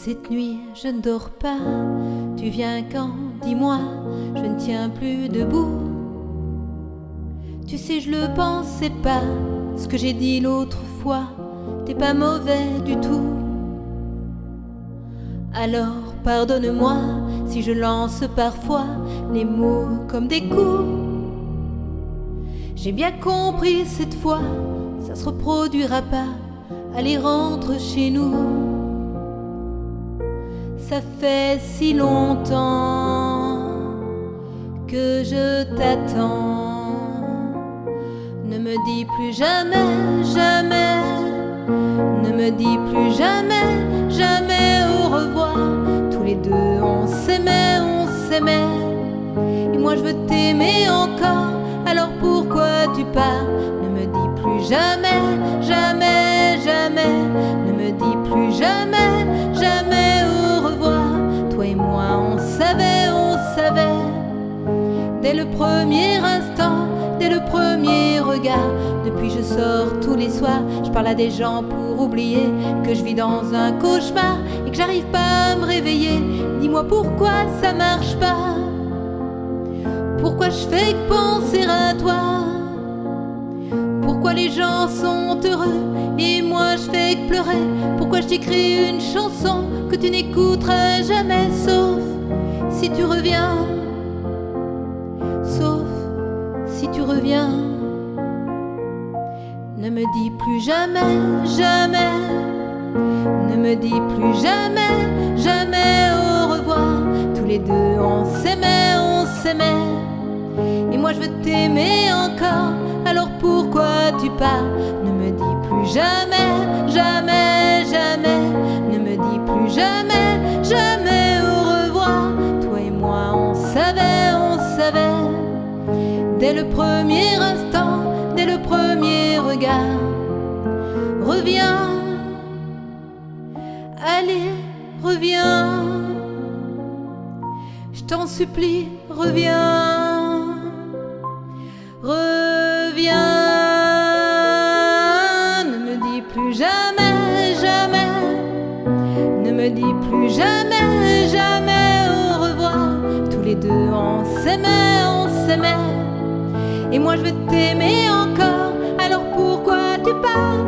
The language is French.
Cette nuit, je ne dors pas. Tu viens quand? Dis-moi, je ne tiens plus debout. Tu sais, je le pensais pas, ce que j'ai dit l'autre fois. T'es pas mauvais du tout. Alors pardonne-moi si je lance parfois les mots comme des coups. J'ai bien compris cette fois, ça se reproduira pas. Allez, rentre chez nous. Ça fait si longtemps que je t'attends. Ne me dis plus jamais, jamais. Ne me dis plus jamais, jamais au revoir. Tous les deux on s'aimait, on s'aimait. Et moi je veux t'aimer encore. Alors pourquoi tu pars? Ne me dis plus jamais, jamais, jamais. Ne me dis plus jamais, jamais au revoir. Toi et moi on savait, on savait. Dès le premier instant, dès le premier regard. Depuis je sors tous les soirs, je parle à des gens pour oublier que je vis dans un cauchemar et que j'arrive pas à me réveiller. Dis-moi pourquoi ça marche pas? Pourquoi je fais que penser à toi? Pourquoi les gens sont heureux et moi je fais que pleurer? Pourquoi je t'écris une chanson que tu n'écouteras jamais, sauf si tu reviens? Sauf si tu reviens. Ne me dis plus jamais, jamais. Ne me dis plus jamais, jamais au revoir. Tous les deux on s'aimait, on s'aimait. Et moi je veux t'aimer encore. Alors pourquoi tu pars? Ne me dis plus jamais, jamais, jamais. Ne me dis plus jamais, jamais au revoir. Toi et moi on savait, on savait. Dès le premier instant, dès le premier regard. Reviens, allez, reviens. Je t'en supplie, reviens. Reviens. Ne me dis plus jamais, jamais. Ne me dis plus jamais, jamais au revoir. Tous les deux on s'aimait, on s'aimait. Et moi je veux t'aimer encore. Alors pourquoi tu pars?